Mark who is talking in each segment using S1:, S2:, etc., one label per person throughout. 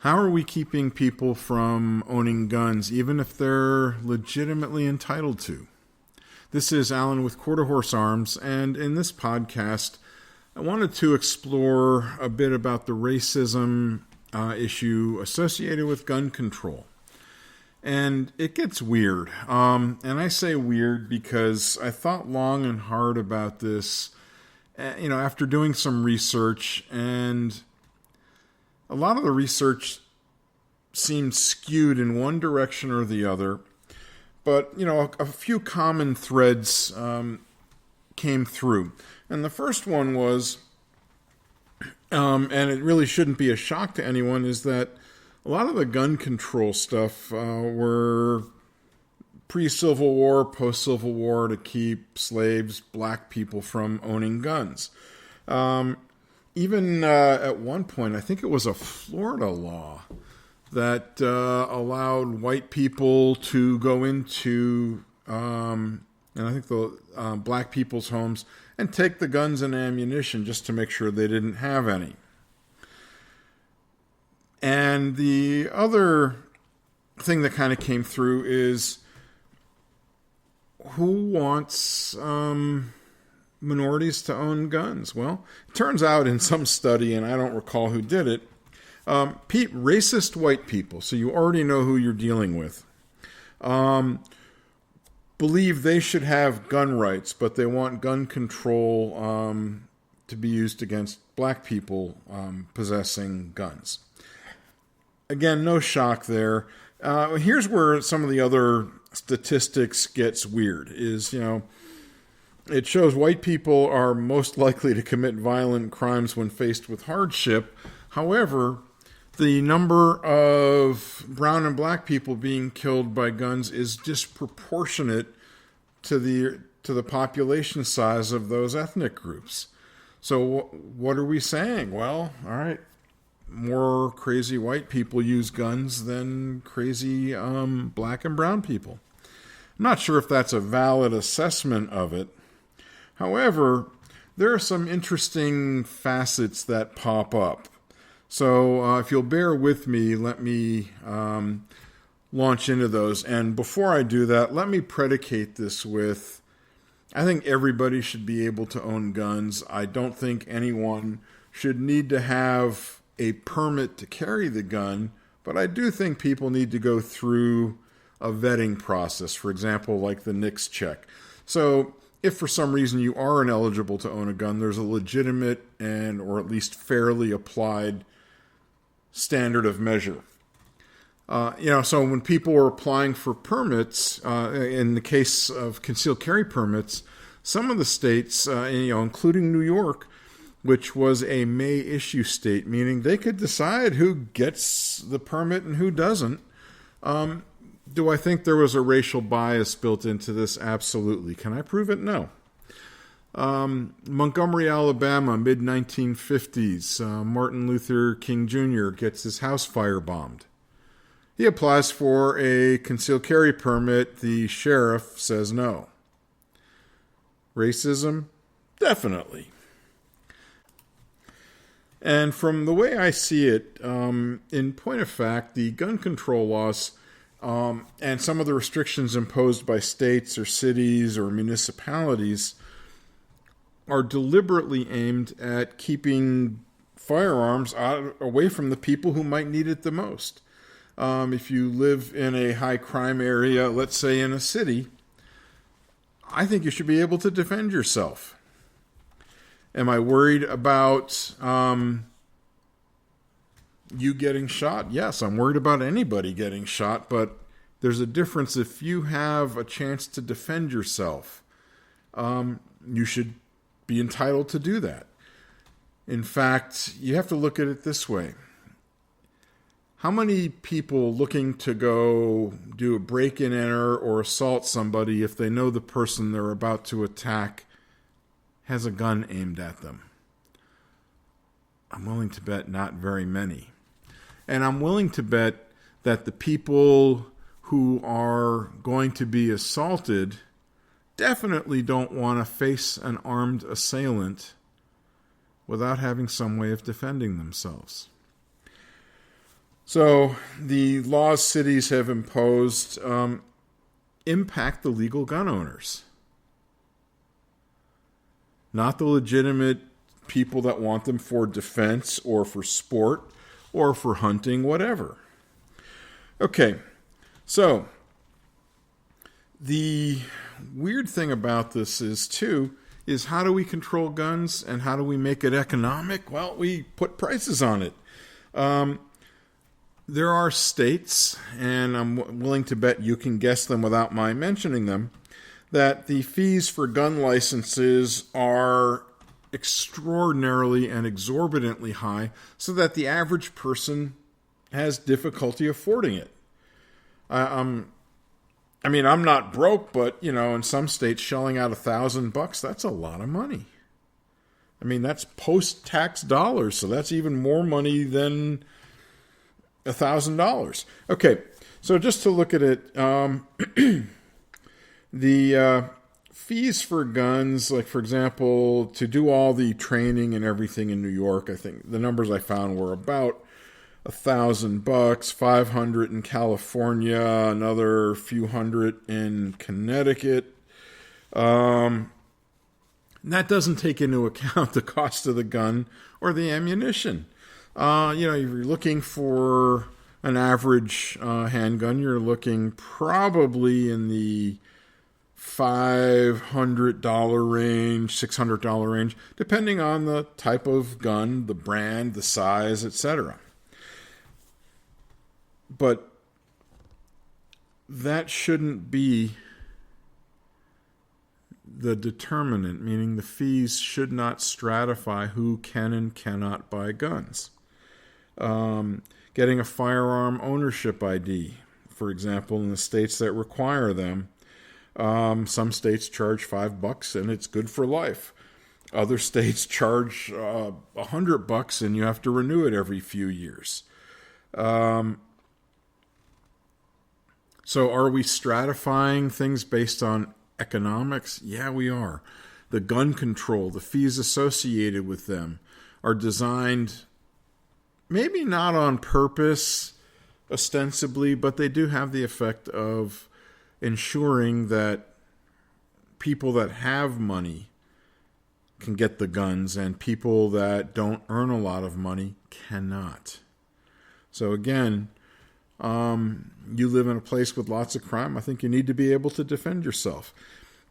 S1: How are we keeping people from owning guns, even if they're legitimately entitled to? This is Alan with Quarter Horse Arms, and in this podcast, I wanted to explore a bit about the racism issue associated with gun control. And it gets weird. And I say weird because I thought long and hard about this, after doing some research, and a lot of the research seemed skewed in one direction or the other. But, a few common threads came through. And the first one was, and it really shouldn't be a shock to anyone, is that a lot of the gun control stuff were pre-Civil War, post-Civil War, to keep slaves, black people, from owning guns. Even at one point, I think it was a Florida law that allowed white people to go into, and I think the black people's homes and take the guns and ammunition just to make sure they didn't have any. And the other thing that kind of came through is, who wants minorities to own guns? Well, it turns out in some study, and I don't recall who did it, racist white people, so you already know who you're dealing with, believe they should have gun rights, but they want gun control to be used against black people possessing guns. Again, no shock there. Here's where some of the other statistics gets weird, is, it shows white people are most likely to commit violent crimes when faced with hardship. However, the number of brown and black people being killed by guns is disproportionate to the population size of those ethnic groups. So what are we saying? Well, all right, more crazy white people use guns than crazy black and brown people. I'm not sure if that's a valid assessment of it. However, there are some interesting facets that pop up. So if you'll bear with me, let me launch into those. And before I do that, let me predicate this with, I think everybody should be able to own guns. I don't think anyone should need to have a permit to carry the gun, but I do think people need to go through a vetting process, for example, like the NICS check. So if for some reason you are ineligible to own a gun, there's a legitimate and or at least fairly applied standard of measure. So when people are applying for permits, in the case of concealed carry permits, some of the states, including New York, which was a May issue state, meaning they could decide who gets the permit and who doesn't. Do I think there was a racial bias built into this? Absolutely. Can I prove it? No. Montgomery, Alabama, mid-1950s, Martin Luther King Jr. gets his house firebombed. He applies for a concealed carry permit. The sheriff says no. Racism? Definitely. And from the way I see it, in point of fact, the gun control laws and some of the restrictions imposed by states or cities or municipalities are deliberately aimed at keeping firearms away from the people who might need it the most. If you live in a high crime area, let's say in a city, I think you should be able to defend yourself. Am I worried about you getting shot? Yes, I'm worried about anybody getting shot, but there's a difference. If you have a chance to defend yourself, you should be entitled to do that. In fact, you have to look at it this way. How many people looking to go do a break-in-enter or assault somebody, if they know the person they're about to attack has a gun aimed at them? I'm willing to bet not very many. And I'm willing to bet that the people who are going to be assaulted definitely don't want to face an armed assailant without having some way of defending themselves. So the laws cities have imposed impact the legal gun owners, not the legitimate people that want them for defense or for sport or for hunting, whatever. Okay, so the weird thing about this is how do we control guns and how do we make it economic? Well, we put prices on it. There are states, and I'm willing to bet you can guess them without my mentioning them, that the fees for gun licenses are extraordinarily and exorbitantly high so that the average person has difficulty affording it. I'm not broke, but, in some states shelling out $1,000, that's a lot of money. That's post-tax dollars, so that's even more money than $1,000. Okay, so just to look at it, the fees for guns, like for example, to do all the training and everything in New York, I think the numbers I found were about $1,000, $500 in California, another few hundred in Connecticut. That doesn't take into account the cost of the gun or the ammunition. If you're looking for an average handgun, you're looking probably in the $500 range, $600 range, depending on the type of gun, the brand, the size, etc. But that shouldn't be the determinant, meaning the fees should not stratify who can and cannot buy guns. Getting a firearm ownership ID, for example, in the states that require them, some states charge $5 and it's good for life. Other states charge $100 and you have to renew it every few years. So are we stratifying things based on economics? Yeah, we are. The gun control, the fees associated with them are designed maybe not on purpose, ostensibly, but they do have the effect of ensuring that people that have money can get the guns and people that don't earn a lot of money cannot. So again, you live in a place with lots of crime. I think you need to be able to defend yourself.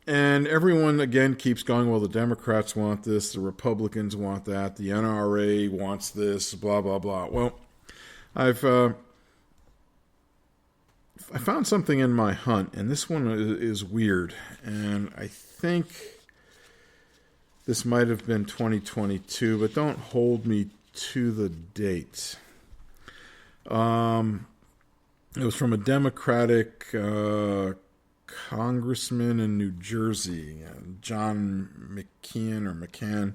S1: And everyone, again, keeps going, well, the Democrats want this, the Republicans want that, the NRA wants this, blah, blah, blah. Well, I found something in my hunt, and this one is weird. And I think this might have been 2022, but don't hold me to the date. It was from a Democratic congressman in New Jersey, John McCann,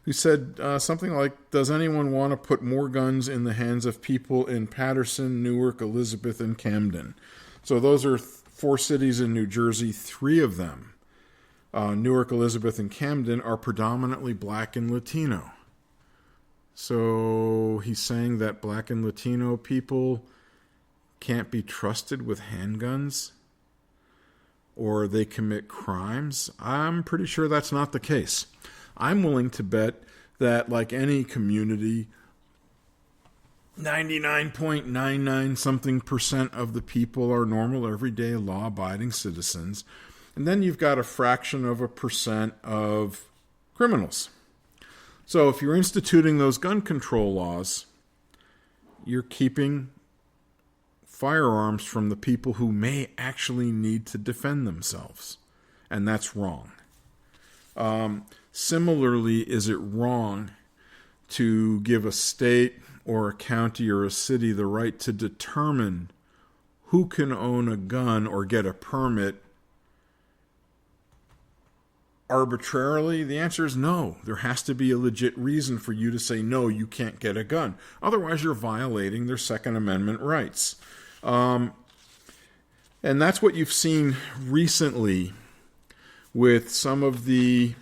S1: who said something like, does anyone want to put more guns in the hands of people in Paterson, Newark, Elizabeth, and Camden? So those are 4 cities in New Jersey. 3 of them, Newark, Elizabeth, and Camden, are predominantly black and Latino. So he's saying that black and Latino people can't be trusted with handguns, or they commit crimes. I'm pretty sure that's not the case. I'm willing to bet that, like any community, 99.99 something percent of the people are normal, everyday, law-abiding citizens. And then you've got a fraction of a percent of criminals. So if you're instituting those gun control laws, you're keeping firearms from the people who may actually need to defend themselves. And that's wrong. Similarly, is it wrong to give a state or a county or a city the right to determine who can own a gun or get a permit arbitrarily? The answer is no. There has to be a legit reason for you to say, no, you can't get a gun. Otherwise, you're violating their Second Amendment rights. And that's what you've seen recently with some of the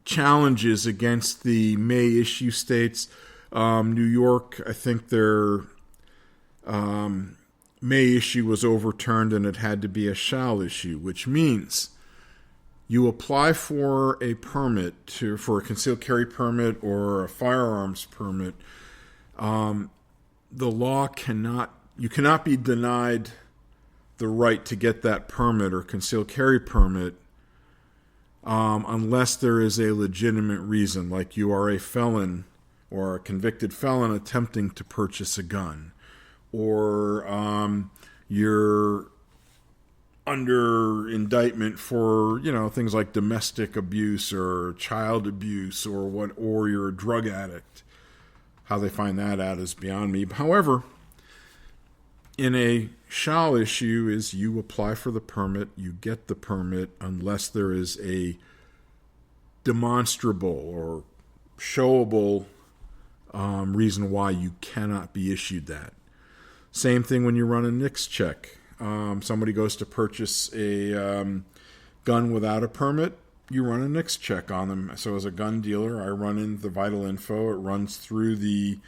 S1: challenges against the May issue states New York, I think their may issue was overturned and it had to be a shall issue, which means you apply for a permit for a concealed carry permit or a firearms permit. The law you cannot be denied the right to get that permit or concealed carry permit unless there is a legitimate reason, like you are a felon or a convicted felon attempting to purchase a gun, or you're under indictment for things like domestic abuse or child abuse or you're a drug addict. How they find that out is beyond me. However, in a shall issue is you apply for the permit, you get the permit unless there is a demonstrable or showable reason why you cannot be issued that. Same thing when you run a NICS check. Somebody goes to purchase a gun without a permit, you run a NICS check on them. So as a gun dealer, I run in the vital info. It runs through the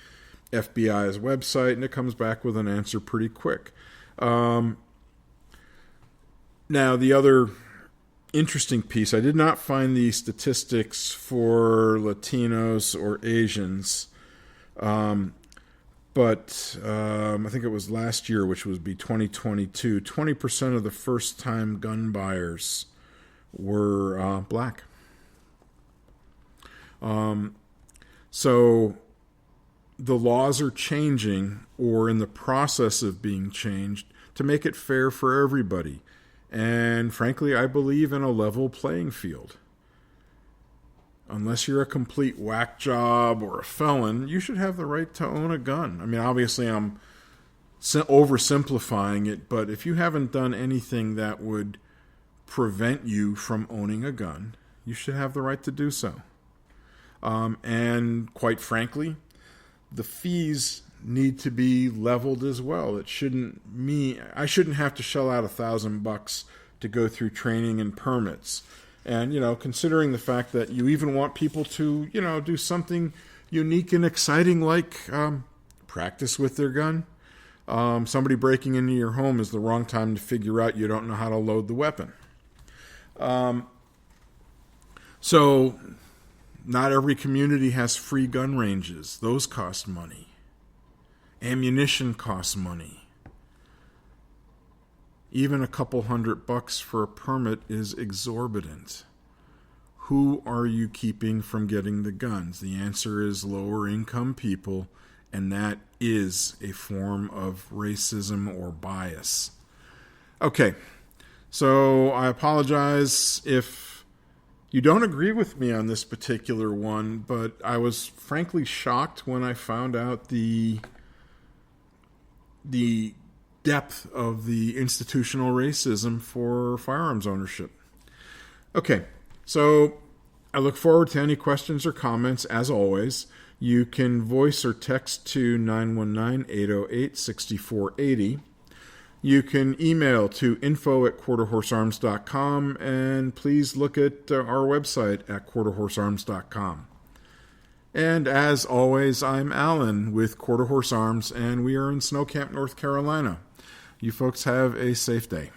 S1: FBI's website, and it comes back with an answer pretty quick. Now, the other interesting piece, I did not find the statistics for Latinos or Asians, but I think it was last year, which would be 2022, 20% of the first-time gun buyers were black. So the laws are changing or in the process of being changed to make it fair for everybody. And frankly, I believe in a level playing field. Unless you're a complete whack job or a felon, you should have the right to own a gun. I mean, obviously I'm oversimplifying it, but if you haven't done anything that would prevent you from owning a gun, you should have the right to do so. And quite frankly, the fees need to be leveled as well. I shouldn't have to shell out $1,000 to go through training and permits. And, considering the fact that you even want people to, do something unique and exciting like practice with their gun, somebody breaking into your home is the wrong time to figure out you don't know how to load the weapon. So not every community has free gun ranges. Those cost money. Ammunition costs money. Even a couple $100 for a permit is exorbitant. Who are you keeping from getting the guns? The answer is lower income people, and that is a form of racism or bias. Okay, so I apologize if you don't agree with me on this particular one, but I was frankly shocked when I found out the depth of the institutional racism for firearms ownership. Okay, so I look forward to any questions or comments. As always, you can voice or text to 919-808-6480. You can email to info@quarterhorsearms.com, and please look at our website at quarterhorsearms.com. And as always, I'm Alan with Quarter Horse Arms, and we are in Snow Camp, North Carolina. You folks have a safe day.